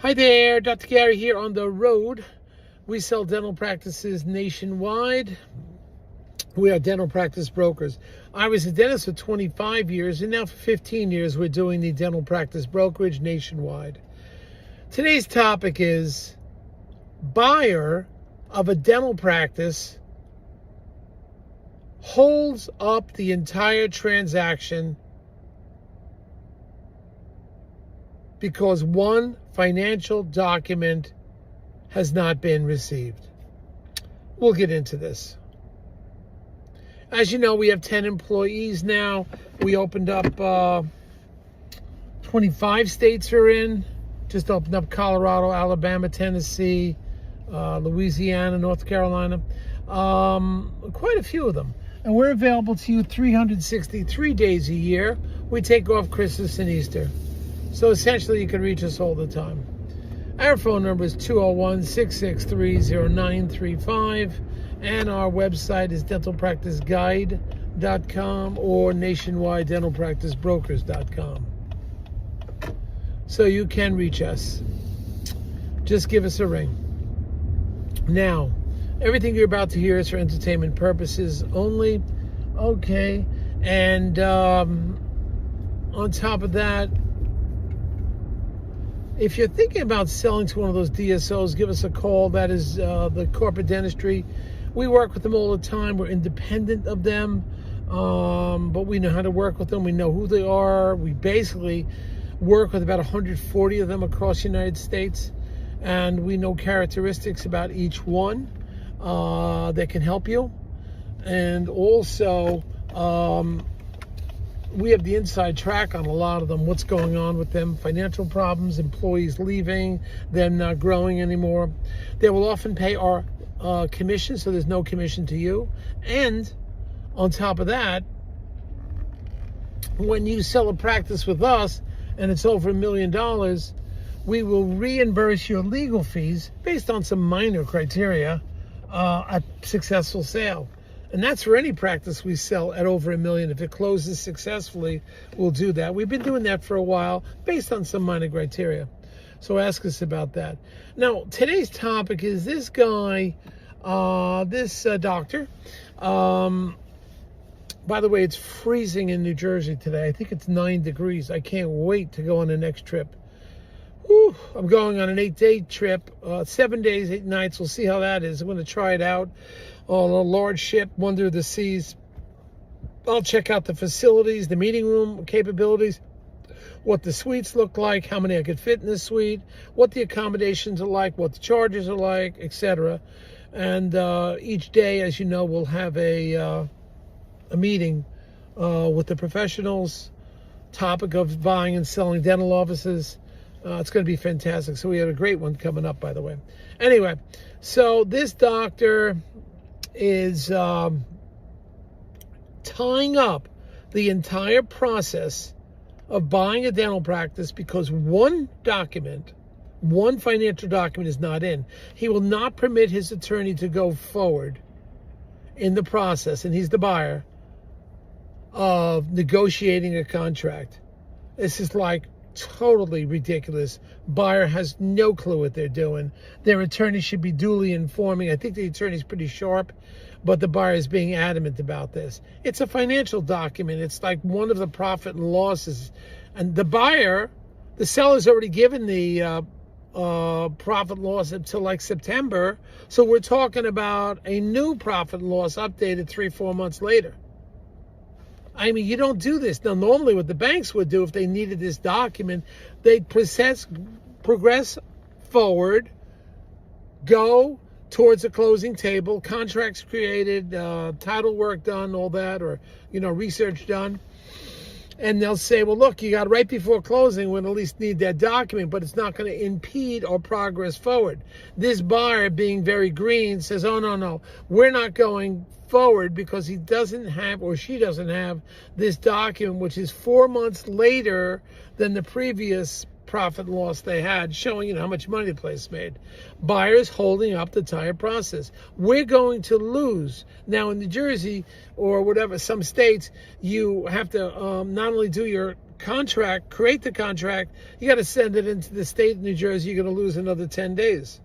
Hi there, Dr. Gary here on the road. We sell dental practices nationwide. We are dental practice brokers. I was a dentist for 25 years, and now for 15 years, we're doing the dental practice brokerage nationwide. Today's topic is buyer of a dental practice holds up the entire transaction because one financial document has not been received. We'll get into this. As you know, we have 10 employees now. We opened up 25 states are in. Just opened up Colorado, Alabama, Tennessee, Louisiana, North Carolina. Quite a few of them. And we're available to you 363 days a year. We take off Christmas and Easter. So essentially, you can reach us all the time. Our phone number is 201-663-0935, and our website is dentalpracticeguide.com or nationwidedentalpracticebrokers.com. So you can reach us. Just give us a ring. Now, everything you're about to hear is for entertainment purposes only. Okay. And on top of that, if you're thinking about selling to one of those DSOs, give us a call. That is the corporate dentistry. We work with them all the time. We're independent of them, but we know how to work with them. We know who they are. We basically work with about 140 of them across the United States, and we know characteristics about each one that can help you. And also, we have the inside track on a lot of them, what's going on with them, financial problems, employees leaving, them not growing anymore. They will often pay our commission, so there's no commission to you. And on top of that, when you sell a practice with us and it's over $1 million, we will reimburse your legal fees based on some minor criteria at successful sale. And that's for any practice we sell at over $1 million. If it closes successfully, we'll do that. We've been doing that for a while based on some minor criteria. So ask us about that. Now, today's topic is this guy, this doctor. By the way, it's freezing in New Jersey today. I think it's 9 degrees. I can't wait to go on the next trip. Whew, I'm going on an 8-day trip, 7 days, 8 nights. We'll see how that is. I'm going to try it out on a large ship, Wonder of the Seas. I'll check out the facilities, the meeting room capabilities, what the suites look like, how many I could fit in the suite, what the accommodations are like, what the charges are like, etc. And each day, as you know, we'll have a meeting with the professionals, topic of buying and selling dental offices. It's going to be fantastic. So we have a great one coming up, by the way. Anyway, so this doctor is tying up the entire process of buying a dental practice because one financial document is not in. He will not permit his attorney to go forward in the process, and he's the buyer, of negotiating a contract. This is like totally ridiculous. Buyer has no clue what they're doing. Their attorney should be duly informing. I think the attorney's pretty sharp, but the buyer is being adamant about this. It's a financial document. It's like one of the profit and losses. And the buyer, the seller's already given the profit and loss until like September. So we're talking about a new profit and loss updated 3-4 months later. I mean, you don't do this. Now, normally what the banks would do if they needed this document, they'd progress forward, go towards a closing table, contracts created, title work done, all that, or, research done. And they'll say, well, look, you got right before closing, we'll at least need that document, but it's not going to impede our progress forward. This buyer, being very green, says, oh, no, we're not going forward because he doesn't have, or she doesn't have, this document, which is 4 months later than the previous profit and loss they had, showing how much money the place made. Buyers holding up the entire process. We're going to lose. Now in New Jersey or whatever, some states, you have to not only do your contract, create the contract, you got to send it into the state of New Jersey. You're going to lose another 10 days.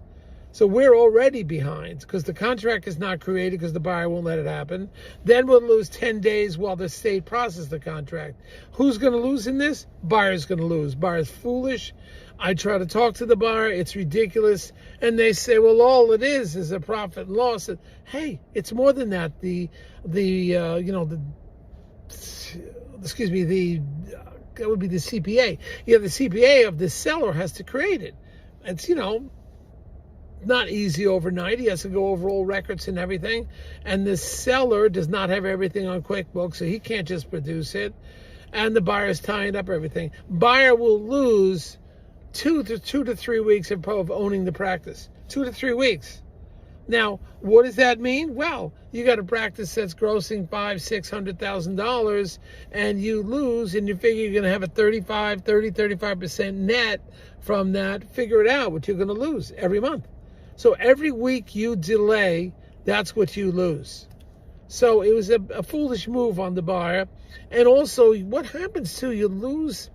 So we're already behind because the contract is not created because the buyer won't let it happen. Then we'll lose 10 days while the state processes the contract. Who's going to lose in this? Buyer's going to lose. Buyer's foolish. I try to talk to the buyer. It's ridiculous. And they say, well, all it is a profit and loss. And, hey, it's more than that. That would be the CPA. The CPA of the seller has to create it. It's, not easy overnight. He has to go over all records and everything. And the seller does not have everything on QuickBooks, so he can't just produce it. And the buyer's tying up everything. Buyer will lose 2 to 3 weeks of owning the practice. 2 to 3 weeks. Now, what does that mean? Well, you got a practice that's grossing $500,000-$600,000, and you lose, and you figure you're going to have a 35% net from that. Figure it out what you're going to lose every month. So every week you delay, that's what you lose. So it was a foolish move on the buyer. And also, what happens too, you lose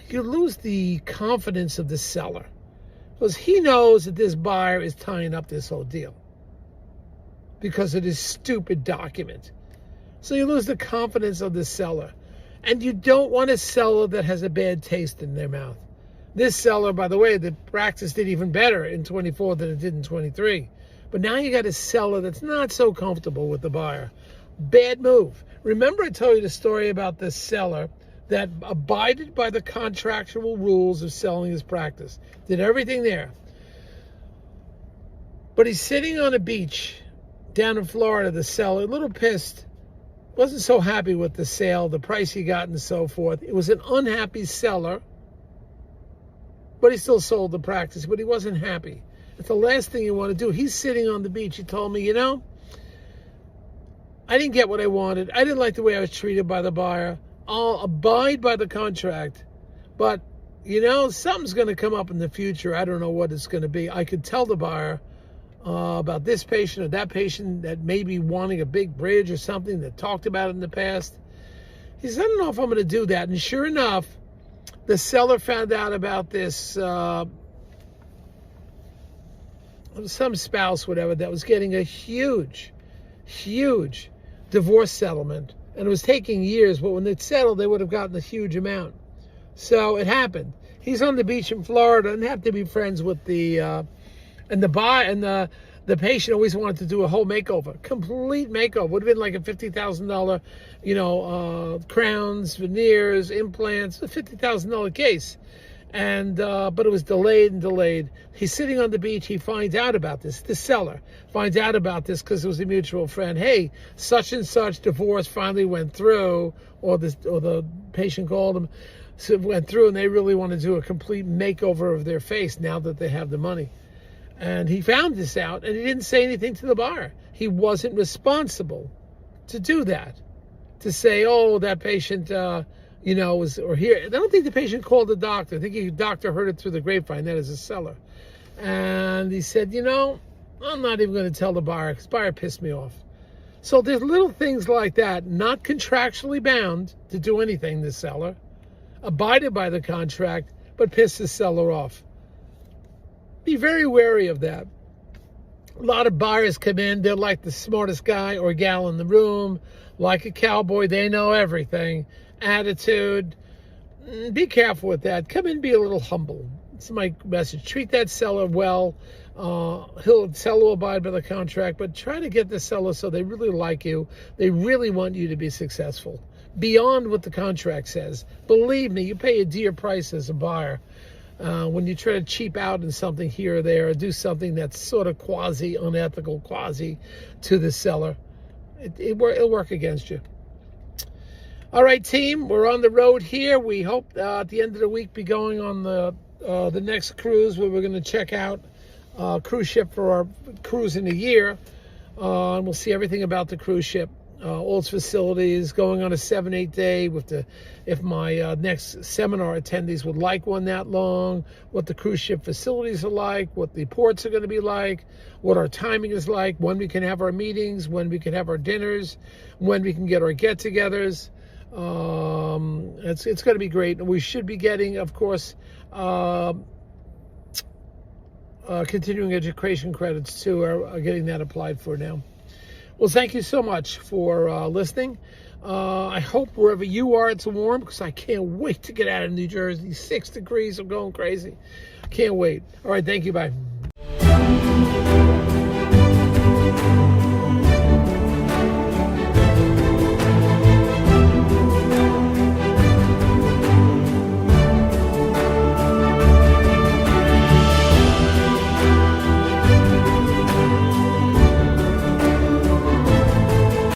the confidence of the seller. Because he knows that this buyer is tying up this whole deal because of this stupid document. So you lose the confidence of the seller. And you don't want a seller that has a bad taste in their mouth. This seller, by the way, the practice did even better in 24 than it did in 23. But now you got a seller that's not so comfortable with the buyer. Bad move. Remember I told you the story about this seller that abided by the contractual rules of selling his practice. Did everything there. But he's sitting on a beach down in Florida, the seller, a little pissed. Wasn't so happy with the sale, the price he got and so forth. It was an unhappy seller. But he still sold the practice, but he wasn't happy. It's the last thing you want to do. He's sitting on the beach. He told me, I didn't get what I wanted. I didn't like the way I was treated by the buyer. I'll abide by the contract. But, something's going to come up in the future. I don't know what it's going to be. I could tell the buyer about this patient or that patient that may be wanting a big bridge or something that talked about it in the past. He said, I don't know if I'm going to do that. And sure enough, the seller found out about this, some spouse, whatever, that was getting a huge divorce settlement. And it was taking years, but when they'd settled, they would have gotten a huge amount. So it happened. He's on the beach in Florida and have to be friends with the patient always wanted to do a whole makeover, complete makeover. Would have been like a $50,000, crowns, veneers, implants, a $50,000 case. And, but it was delayed. He's sitting on the beach. He finds out about this. The seller finds out about this because it was a mutual friend. Hey, such and such divorce finally went through, or the patient called him, so it went through, and they really want to do a complete makeover of their face now that they have the money. And he found this out, and he didn't say anything to the buyer. He wasn't responsible to do that, to say, oh, that patient, was, or here. I don't think the patient called the doctor. I think the doctor heard it through the grapevine. That is a seller. And he said, I'm not even going to tell the buyer because the buyer pissed me off. So there's little things like that, not contractually bound to do anything, the seller, abided by the contract, but pissed the seller off. Be very wary of that. A lot of buyers come in, they're like the smartest guy or gal in the room, like a cowboy, they know everything. Attitude, be careful with that. Come in, be a little humble. It's my message. Treat that seller well. Seller will abide by the contract, but try to get the seller so they really like you. They really want you to be successful. Beyond what the contract says. Believe me, you pay a dear price as a buyer. When you try to cheap out in something here or there, or do something that's sort of quasi-unethical, quasi to the seller, it'll work against you. All right, team, we're on the road here. We hope at the end of the week be going on the next cruise where we're going to check out cruise ship for our cruise in a year. And we'll see everything about the cruise ship. all its facilities, going on a 7-8 day if my next seminar attendees would like one that long, what the cruise ship facilities are like, what the ports are going to be like, what our timing is like, when we can have our meetings, when we can have our dinners, when we can get our get-togethers. It's going to be great. We should be getting, of course, continuing education credits too, are getting that applied for now. Well, thank you so much for listening. I hope wherever you are it's warm, because I can't wait to get out of New Jersey. 6 degrees, I'm going crazy. Can't wait. All right, thank you, bye.